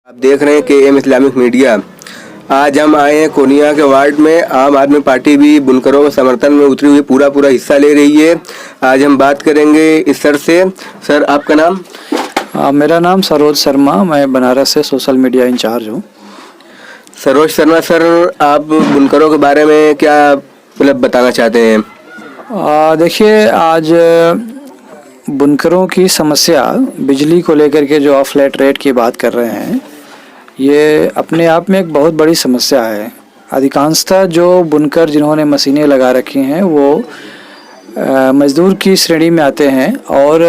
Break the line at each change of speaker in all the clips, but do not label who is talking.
आप देख रहे हैं KM इस्लामिक मीडिया। आज हम आए हैं कोनिया के वार्ड में। आम आदमी पार्टी भी बुनकरों के समर्थन में उतरी हुई पूरा हिस्सा ले रही है। आज हम बात करेंगे इस सर से। सर, आपका नाम?
मेरा नाम सरोज शर्मा, मैं बनारस से सोशल मीडिया इंचार्ज हूँ।
सरोज शर्मा सर, आप बुनकरों के बारे में क्या बताना चाहते हैं?
देखिए, आज बुनकरों की समस्या बिजली को लेकर के जो आप फ्लैट रेट की बात कर रहे हैं, ये अपने आप में एक बहुत बड़ी समस्या है। अधिकांशतः जो बुनकर जिन्होंने मशीनें लगा रखी हैं वो मजदूर की श्रेणी में आते हैं और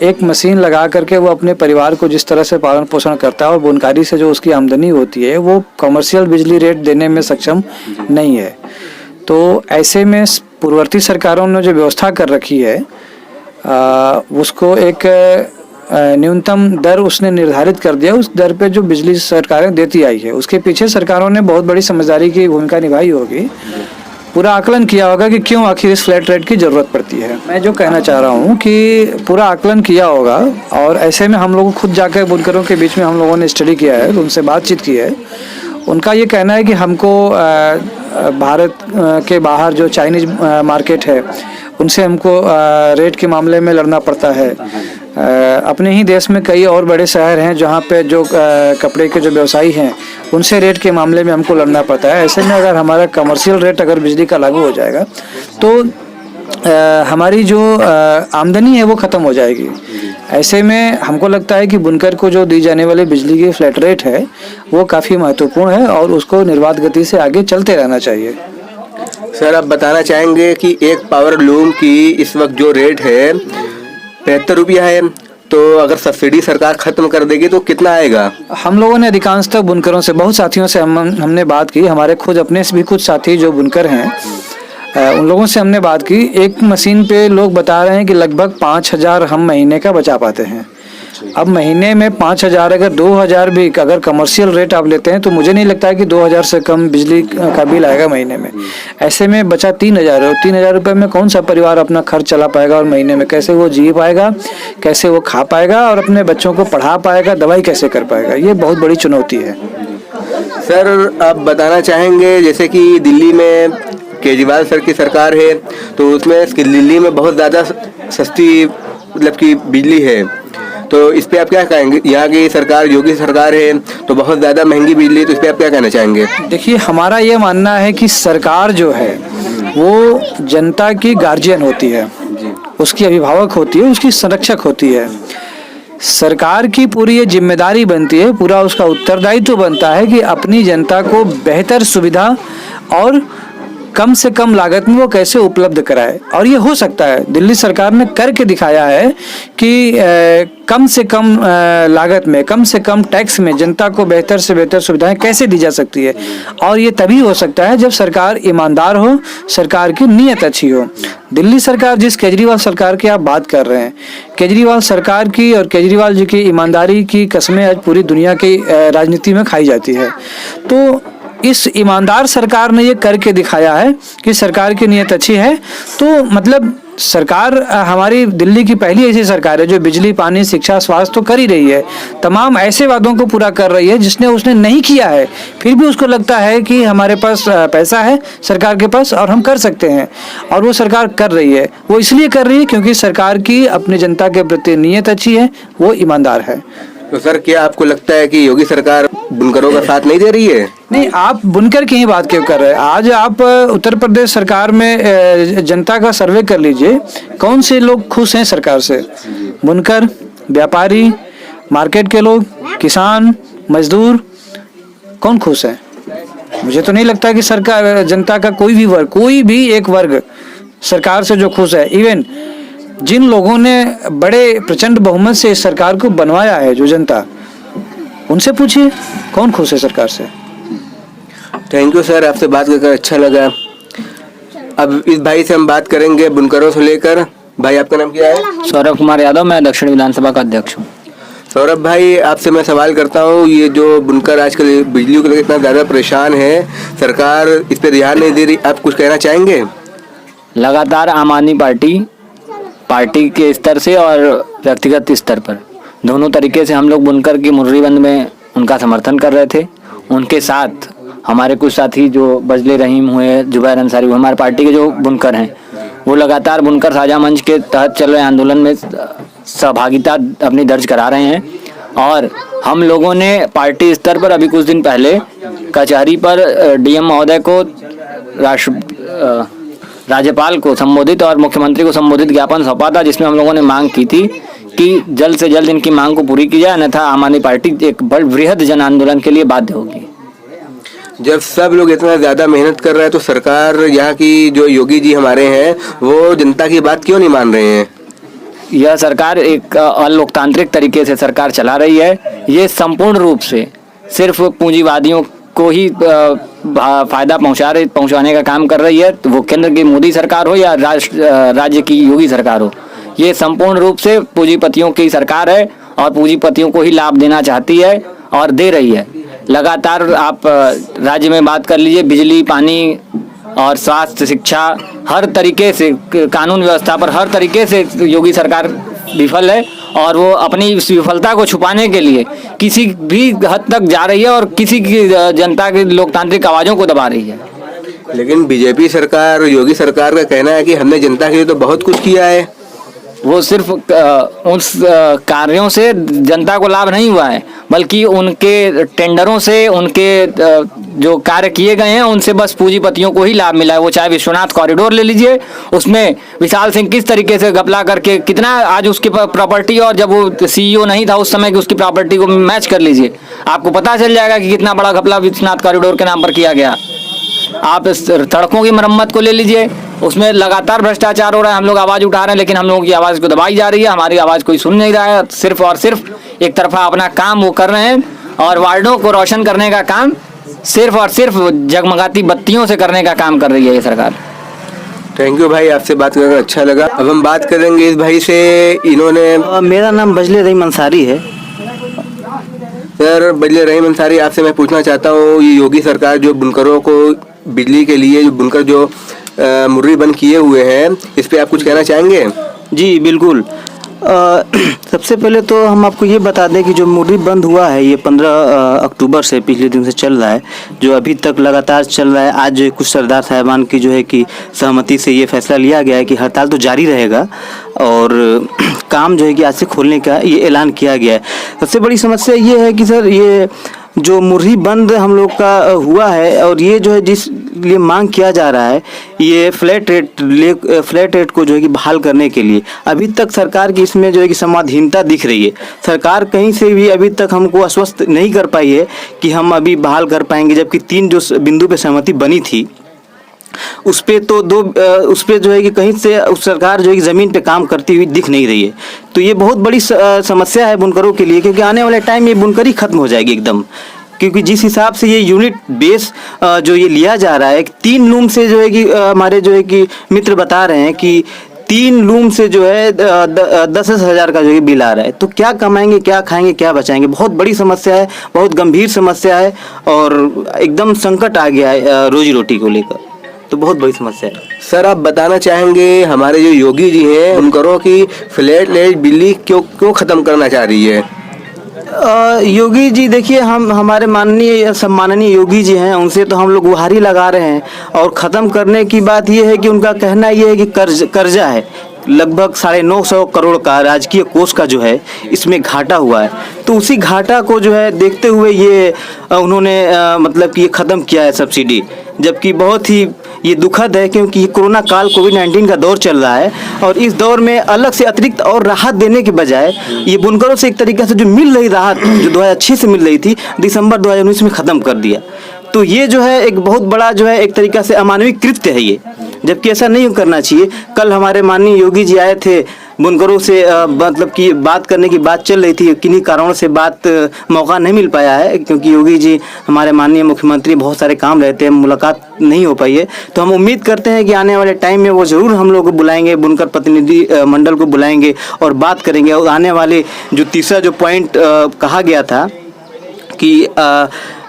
एक मशीन लगा करके वो अपने परिवार को जिस तरह से पालन पोषण करता है और बुनकारी से जो उसकी आमदनी होती है वो कमर्शियल बिजली रेट देने में सक्षम नहीं है। तो ऐसे में पूर्ववर्ती सरकारों ने जो व्यवस्था कर रखी है उसको एक न्यूनतम दर उसने निर्धारित कर दिया। उस दर पे जो बिजली सरकारें देती आई है उसके पीछे सरकारों ने बहुत बड़ी समझदारी की भूमिका निभाई होगी। पूरा आकलन किया होगा कि क्यों आखिर इस फ्लैट रेट की ज़रूरत पड़ती है। मैं जो कहना चाह रहा हूँ कि पूरा आकलन किया होगा और ऐसे में हम लोग खुद जाकर बुनकरों के बीच में हम लोगों ने स्टडी किया है, उनसे बातचीत की है। उनका ये कहना है कि हमको भारत के बाहर जो चाइनीज मार्केट है उनसे हमको रेट के मामले में लड़ना पड़ता है। अपने ही देश में कई और बड़े शहर हैं जहाँ पे जो कपड़े के जो व्यवसायी हैं उनसे रेट के मामले में हमको लड़ना पड़ता है। ऐसे में अगर हमारा कमर्शियल रेट अगर बिजली का लागू हो जाएगा तो हमारी जो आमदनी है वो ख़त्म हो जाएगी। ऐसे में हमको लगता है कि बुनकर को जो दी जाने वाली बिजली की फ्लैट रेट है वो काफ़ी महत्वपूर्ण है और उसको निर्बाध गति से आगे चलते रहना चाहिए।
सर, आप बताना चाहेंगे कि एक पावर लूम की इस वक्त जो रेट है 75 रुपया है, तो अगर सब्सिडी सरकार खत्म कर देगी तो कितना आएगा? हम
लोगों ने अधिकांशतः बुनकरों से, बहुत साथियों से हमने बात की। हमारे खुद अपने से भी कुछ साथी जो बुनकर हैं उन लोगों से हमने बात की। एक मशीन पे लोग बता रहे हैं कि लगभग 5,000 हम महीने का बचा पाते हैं। अब महीने में 5,000 अगर 2,000 भी अगर कमर्शियल रेट आप लेते हैं तो मुझे नहीं लगता है कि 2,000 से कम बिजली का बिल आएगा महीने में। ऐसे में बचा 3,000 है और 3,000 रुपये में कौन सा परिवार अपना खर्च चला पाएगा और महीने में कैसे वो जी पाएगा, कैसे वो खा पाएगा और अपने बच्चों को पढ़ा पाएगा, दवाई कैसे कर पाएगा? ये बहुत बड़ी चुनौती है।
सर, आप बताना चाहेंगे जैसे कि दिल्ली में केजरीवाल सर की सरकार है तो उसमें दिल्ली में बहुत ज़्यादा सस्ती की बिजली है, तो इस पे आप क्या कहेंगे? यहाँ की सरकार, योगी सरकार है तो बहुत ज़्यादा महंगी बिजली, तो इस पे आप क्या कहना चाहेंगे?
देखिए, हमारा ये मानना है कि सरकार जो है वो जनता की गार्जियन होती है, उसकी अभिभावक होती है, उसकी संरक्षक होती है। सरकार की पूरी ये जिम्मेदारी बनती है, पूरा उसका उत्तरदायित्व बनता है कि अपनी जनता को बेहतर सुविधा और कम से कम लागत में वो कैसे उपलब्ध कराए। और ये हो सकता है, दिल्ली सरकार ने करके दिखाया है कि कम से कम लागत में, कम से कम टैक्स में जनता को बेहतर से बेहतर सुविधाएं कैसे दी जा सकती है। और ये तभी हो सकता है जब सरकार ईमानदार हो, सरकार की नीयत अच्छी हो। दिल्ली सरकार, जिस केजरीवाल सरकार की आप बात कर रहे हैं, केजरीवाल सरकार की और केजरीवाल जी की ईमानदारी की कस्में आज पूरी दुनिया की राजनीति में खाई जाती है। तो इस ईमानदार सरकार ने ये करके दिखाया है कि सरकार की नीयत अच्छी है। तो मतलब सरकार, हमारी दिल्ली की पहली ऐसी सरकार है जो बिजली, पानी, शिक्षा, स्वास्थ्य तो कर ही रही है, तमाम ऐसे वादों को पूरा कर रही है जिसने उसने नहीं किया है। फिर भी उसको लगता है कि हमारे पास पैसा है सरकार के पास और हम कर सकते हैं, और वो सरकार कर रही है। वो इसलिए कर रही है क्योंकि सरकार की अपनी जनता के प्रति नीयत अच्छी है, वो ईमानदार है।
तो सर, क्या आपको लगता है कि योगी सरकार बुनकरों का साथ नहीं दे रही है?
नहीं, आप बुनकर की ही बात क्यों कर रहे हैं? आज आप उत्तर प्रदेश सरकार में जनता का सर्वे कर लीजिए, कौन से लोग खुश हैं सरकार से? बुनकर, व्यापारी, मार्केट के लोग, किसान, मजदूर, कौन खुश है? मुझे तो नहीं लगता कि सरकार, जनता का कोई भी वर्ग, कोई भी एक वर्ग सरकार से जो खुश है। इवन जिन लोगों ने बड़े प्रचंड बहुमत से इस सरकार को बनवाया है, जो जनता, उनसे पूछिए कौन खुश है सरकार से।
थैंक यू सर, आपसे बात कर अच्छा लगा। अब इस भाई से हम बात करेंगे बुनकरों से लेकर। भाई, आपका नाम क्या है?
सौरभ कुमार यादव, मैं दक्षिण विधानसभा का अध्यक्ष हूँ।
सौरभ भाई, आपसे मैं सवाल करता हूँ, ये जो बुनकर आजकल बिजली को लेकर इतना ज़्यादा परेशान है, सरकार इस पर ध्यान नहीं दे रही, आप कुछ कहना चाहेंगे?
लगातार आम आदमी पार्टी के स्तर से और व्यक्तिगत स्तर पर दोनों तरीके से हम लोग बुनकर की मुर्रीबंद में उनका समर्थन कर रहे थे। उनके साथ हमारे कुछ साथी जो बजले रहीम हुए, जुबैर अंसारी हुए, हमारे पार्टी के जो बुनकर हैं, वो लगातार बुनकर साझा मंच के तहत चल रहे आंदोलन में सहभागिता अपनी दर्ज करा रहे हैं। और हम लोगों ने पार्टी स्तर पर अभी कुछ दिन पहले कचहरी पर डीएम महोदय को राज्यपाल को संबोधित और मुख्यमंत्री को संबोधित ज्ञापन सौंपा था, जिसमें हम लोगों ने मांग की थी कि जल्द से जल्द इनकी मांग को पूरी की जाए, अन्यथा आम आदमी पार्टी एक बृहद जन आंदोलन के लिए बाध्य होगी।
जब सब लोग इतना ज़्यादा मेहनत कर रहे हैं तो सरकार, यहाँ की जो योगी जी हमारे हैं, वो जनता की बात क्यों नहीं मान रहे हैं?
यह सरकार एक अलोकतांत्रिक तरीके से सरकार चला रही है। ये संपूर्ण रूप से सिर्फ पूंजीवादियों को ही फायदा पहुंचाने का काम कर रही है, तो वो केंद्र की मोदी सरकार हो या राज्य की योगी सरकार हो। ये संपूर्ण रूप से पूंजीपतियों की सरकार है और पूंजीपतियों को ही लाभ देना चाहती है और दे रही है। लगातार आप राज्य में बात कर लीजिए, बिजली, पानी और स्वास्थ्य, शिक्षा, हर तरीके से, कानून व्यवस्था पर हर तरीके से योगी सरकार विफल है और वो अपनी इस विफलता को छुपाने के लिए किसी भी हद तक जा रही है और किसी की जनता की लोकतांत्रिक आवाज़ों को दबा रही है।
लेकिन बीजेपी सरकार, योगी सरकार का कहना है कि हमने जनता के लिए तो बहुत कुछ किया है।
वो सिर्फ उस कार्यों से जनता को लाभ नहीं हुआ है, बल्कि उनके टेंडरों से, उनके जो कार्य किए गए हैं उनसे बस पूंजीपतियों को ही लाभ मिला है। वो चाहे विश्वनाथ कॉरिडोर ले लीजिए, उसमें विशाल सिंह किस तरीके से घपला करके कितना आज उसकी प्रॉपर्टी, और जब वो सीईओ नहीं था उस समय की उसकी प्रॉपर्टी को मैच कर लीजिए, आपको पता चल जाएगा कि कितना बड़ा घपला विश्वनाथ कॉरिडोर के नाम पर किया गया। आप सड़कों की मरम्मत को ले लीजिए, उसमें लगातार भ्रष्टाचार हो रहा है। हम लोग आवाज़ उठा रहे हैं लेकिन हम लोगों की आवाज़ को दबाई जा रही है, हमारी आवाज़ कोई सुन नहीं रहा है। सिर्फ और सिर्फ एक तरफा अपना काम वो कर रहे हैं और वार्डों को रोशन करने का काम सिर्फ और सिर्फ जगमगाती बत्तियों से करने का काम कर रही है ये सरकार।
थैंक यू भाई, आपसे बात करके अच्छा लगा। अब हम बात करेंगे इस भाई से। इन्होंने
मेरा नाम बजले रहीम अंसारी है।
सर बजले रहीम अंसारी, आपसे मैं पूछना चाहता हूँ, ये योगी सरकार जो बुनकरों को बिजली के लिए जो बुनकर जो मुर्री बंद किए हुए हैं, इस पे आप कुछ कहना चाहेंगे?
जी बिल्कुल। सबसे पहले तो हम आपको ये बता दें कि जो मुर्री बंद हुआ है ये 15 अक्टूबर से पिछले दिन से चल रहा है, जो अभी तक लगातार चल रहा है। आज कुछ सरदार साहिबान की जो है कि सहमति से ये फैसला लिया गया है कि हड़ताल तो जारी रहेगा और काम जो है कि आज से खोलने का ये ऐलान किया गया है। सबसे बड़ी समस्या ये है कि सर, ये जो मुर्री बंद हम लोग का हुआ है और ये जो है जिस लिए मांग किया जा रहा है, ये फ्लैट रेट को जो है कि बहाल करने के लिए अभी तक सरकार की इसमें जो है कि समाधीनता दिख रही है। सरकार कहीं से भी अभी तक हमको आश्वस्त नहीं कर पाई है कि हम अभी बहाल कर पाएंगे, जबकि 3 जो बिंदु पे सहमति बनी थी उस पे तो उस पे जो है कि कहीं से उस सरकार जो है कि ज़मीन पे काम करती हुई दिख नहीं रही है। तो ये बहुत बड़ी समस्या है बुनकरों के लिए, क्योंकि आने वाले टाइम में बुनकरी खत्म हो जाएगी एकदम। क्योंकि जिस हिसाब से ये यूनिट बेस जो ये लिया जा रहा है, 3 लूम से जो है कि हमारे जो है कि मित्र बता रहे हैं कि 3 लूम से जो है 10-10 हज़ार का जो है बिल आ रहा है। तो क्या कमाएंगे, क्या खाएंगे, क्या बचाएंगे? बहुत बड़ी समस्या है, बहुत गंभीर समस्या है और एकदम संकट आ गया है रोजी रोटी को लेकर। तो बहुत बड़ी समस्या है।
सर आप बताना चाहेंगे, हमारे जो योगी जी हैं बुनकरों की फ्लैट रेट बिजली क्यों ख़त्म करना चाह रही है?
योगी जी देखिए, हम हमारे माननीय सम्माननीय योगी जी हैं, उनसे तो हम लोग गुहारी लगा रहे हैं। और ख़त्म करने की बात ये है कि उनका कहना ये है कि कर्जा है लगभग 950 करोड़ का राजकीय कोष का जो है इसमें घाटा हुआ है। तो उसी घाटा को जो है देखते हुए ये उन्होंने मतलब कि ये ख़त्म किया है सब्सिडी, जबकि बहुत ही ये दुखद है क्योंकि कोरोना काल कोविड-19 का दौर चल रहा है और इस दौर में अलग से अतिरिक्त और राहत देने के बजाय ये बुनकरों से एक तरीके से जो मिल रही राहत जो 2006 से मिल रही थी, दिसंबर 2019 में ख़त्म कर दिया। तो ये जो है एक बहुत बड़ा जो है एक तरीका से अमानवीय कृत्य है ये, जबकि ऐसा नहीं करना चाहिए। कल हमारे माननीय योगी जी आए थे, बुनकरों से मतलब कि बात करने की बात चल रही थी, किन्हीं कारणों से मौका नहीं मिल पाया है क्योंकि योगी जी हमारे माननीय मुख्यमंत्री बहुत सारे काम रहते हैं, मुलाकात नहीं हो पाई है। तो हम उम्मीद करते हैं कि आने वाले टाइम में वो ज़रूर हम लोग को बुलाएंगे, बुनकर प्रतिनिधि मंडल को बुलाएंगे और बात करेंगे। और आने वाले जो तीसरा जो पॉइंट कहा गया था कि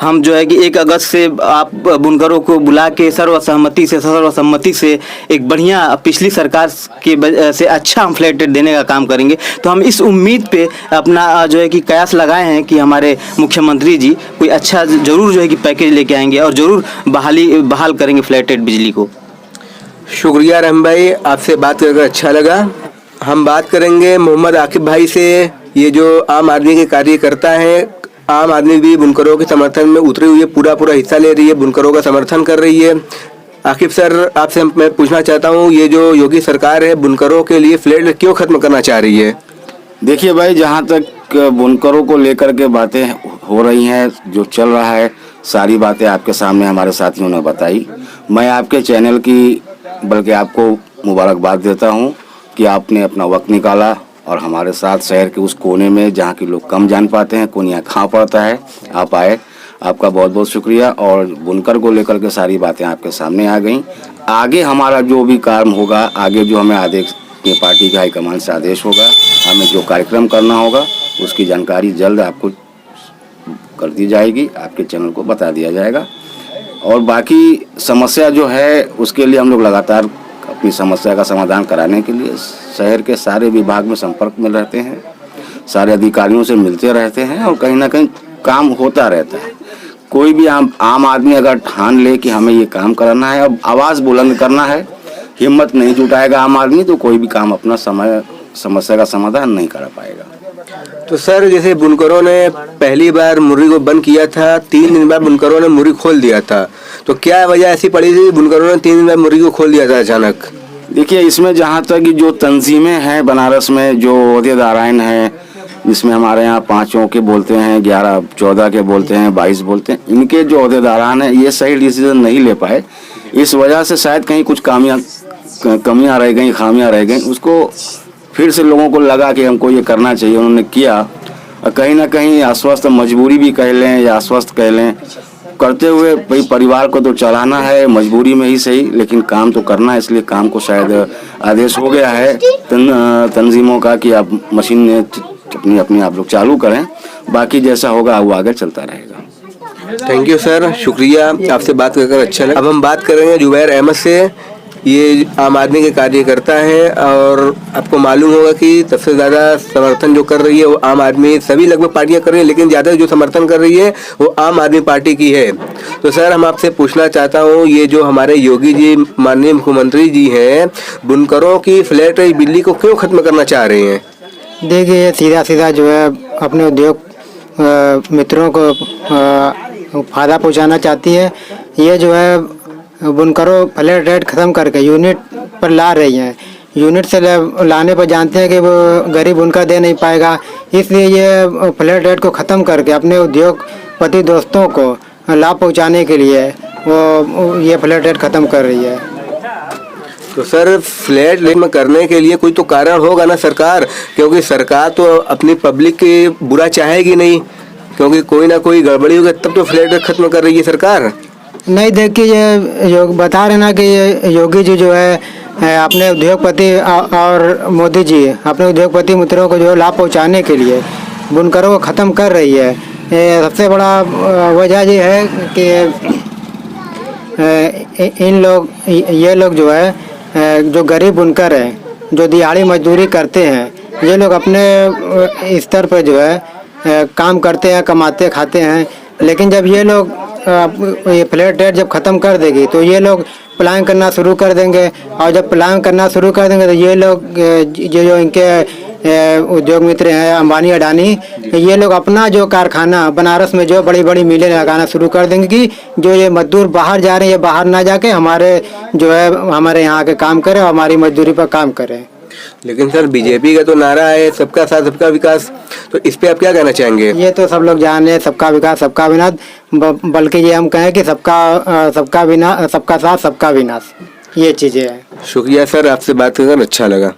हम जो है कि 1 अगस्त से आप बुनकरों को बुला के सर्वसम्मति से एक बढ़िया पिछली सरकार के से अच्छा हम फ्लैट रेट देने का काम करेंगे। तो हम इस उम्मीद पे अपना जो है कि कयास लगाए हैं कि हमारे मुख्यमंत्री जी कोई अच्छा ज़रूर जो है कि पैकेज लेके आएंगे और ज़रूर बहाल करेंगे फ्लैट रेट बिजली को।
शुक्रिया रहम भाई, आपसे बात करके अच्छा लगा। हम बात करेंगे मोहम्मद आकिब भाई से। ये जो आम आदमी के कार्यकर्ता हैं, आम आदमी भी बुनकरों के समर्थन में उतरी हुई है, पूरा हिस्सा ले रही है, बुनकरों का समर्थन कर रही है। आकिब सर, आपसे मैं पूछना चाहता हूँ, ये जो योगी सरकार है बुनकरों के लिए फ्लैट रेट क्यों खत्म करना चाह रही है?
देखिए भाई, जहाँ तक बुनकरों को लेकर के बातें हो रही हैं, जो चल रहा है, सारी बातें आपके सामने हमारे साथियों ने बताई। मैं आपके चैनल की बल्कि आपको मुबारकबाद देता हूँ कि आपने अपना वक्त निकाला और हमारे साथ शहर के उस कोने में जहाँ के लोग कम जान पाते हैं, कोनिया कहाँ पड़ता है, आप आए, आपका बहुत बहुत शुक्रिया। और बुनकर को लेकर के सारी बातें आपके सामने आ गई। आगे हमारा जो भी काम होगा, आगे जो हमें आदेश ये पार्टी के हाईकमान से आदेश होगा, हमें जो कार्यक्रम करना होगा उसकी जानकारी जल्द आपको कर दी जाएगी, आपके चैनल को बता दिया जाएगा। और बाकी समस्या जो है उसके लिए हम लोग लगातार अपनी समस्या का समाधान कराने के लिए शहर के सारे विभाग में संपर्क में रहते हैं, सारे अधिकारियों से मिलते रहते हैं और कहीं ना कहीं काम होता रहता है। कोई भी आम आदमी अगर ठान ले कि हमें ये काम करना है और आवाज़ बुलंद करना है, हिम्मत नहीं जुटाएगा आम आदमी, तो कोई भी काम अपना समस्या का समाधान नहीं कर पाएगा।
तो सर, जैसे बुनकरों ने पहली बार मुर्गी को बंद किया था, 3 दिन बाद बुनकरों ने मुर्गी खोल दिया था, तो क्या वजह ऐसी पड़ी थी बुनकरों ने 3 दिन बाद मुर्गी को खोल दिया था अचानक?
देखिए, इसमें जहाँ तक जो तंजीमें हैं बनारस में, जो ओहदेदाराइन हैं, जिसमें हमारे यहाँ 5 के बोलते हैं, 11, 14 के बोलते हैं, 22 बोलते हैं, इनके जो ओहदेदारान हैं ये सही डिसीजन नहीं ले पाए। इस वजह से शायद कहीं कुछ कमियाँ रह गई, खामियाँ रह गई। उसको फिर से लोगों को लगा कि हमको ये करना चाहिए, उन्होंने किया। और कहीं ना कहीं अस्वस्थ मजबूरी भी कह लें या अस्वस्थ कह लें, करते हुए भाई परिवार को तो चलाना है, मजबूरी में ही सही, लेकिन काम तो करना है। इसलिए काम को शायद आदेश हो गया है तंजीमों का कि आप मशीन अपनी आप लोग चालू करें, बाकी जैसा होगा वो आगे चलता रहेगा।
थैंक यू सर, शुक्रिया, आपसे बात कर अच्छा लगा। अब हम बात करेंगे जुबैर अहमद से। ये आम आदमी के कार्यकर्ता हैं और आपको मालूम होगा कि सबसे ज़्यादा समर्थन जो कर रही है वो आम आदमी, सभी लगभग पार्टियां कर रही है, लेकिन ज़्यादा जो समर्थन कर रही है वो आम आदमी पार्टी की है। तो सर, हम आपसे पूछना चाहता हूँ, ये जो हमारे योगी जी, माननीय मुख्यमंत्री जी हैं, बुनकरों की फ्लैट रेट बिजली को क्यों खत्म करना चाह रहे हैं?
देखिए, सीधा जो है अपने उद्योग मित्रों को फ़ायदा पहुंचाना चाहती है। ये जो है बुनकरों फ्लैट रेट ख़त्म करके यूनिट पर ला रही हैं। यूनिट से लाने पर जानते हैं कि वो गरीब बुनकर दे नहीं पाएगा, इसलिए ये फ्लैट रेट को ख़त्म करके अपने उद्योगपति दोस्तों को लाभ पहुंचाने के लिए वो ये फ्लैट रेट ख़त्म कर रही है।
तो सर, फ्लैट रेट में करने के लिए कोई तो कारण होगा ना सरकार, क्योंकि सरकार तो अपनी पब्लिक के बुरा चाहेगी नहीं, क्योंकि कोई ना कोई गड़बड़ी होगी तब तो फ्लैट रेट खत्म कर रही है सरकार।
नहीं, देखिए, ये बता रहे ना कि ये योगी जी जो है अपने उद्योगपति और मोदी जी अपने उद्योगपति मित्रों को जो लाभ पहुंचाने के लिए बुनकरों को ख़त्म कर रही है। सबसे बड़ा वजह ये है कि ये लोग जो है जो गरीब बुनकर हैं, जो दिहाड़ी मजदूरी करते हैं, ये लोग अपने स्तर पर जो है काम करते हैं, कमाते खाते हैं। लेकिन जब ये लोग ये फ्लैट रेट जब ख़त्म कर देगी तो ये लोग प्लान करना शुरू कर देंगे, और जब प्लान करना शुरू कर देंगे तो ये लोग जो इनके उद्योग मित्र हैं, अंबानी अडानी, ये लोग अपना जो कारखाना बनारस में जो बड़ी बड़ी मिलें लगाना शुरू कर देंगे कि जो ये मजदूर बाहर जा रहे हैं, ये बाहर ना जाके हमारे जो है हमारे यहाँ के काम करें और हमारी मजदूरी पर काम करें।
लेकिन सर, बीजेपी का तो नारा है सबका साथ सबका विकास, तो इस पे आप क्या कहना चाहेंगे?
ये तो सब लोग जाने, सबका विकास सबका विनाश, बल्कि ये हम कहें कि सबका साथ सबका विनाश, ये चीज़ें हैं।
शुक्रिया सर, आपसे बात कर अच्छा लगा।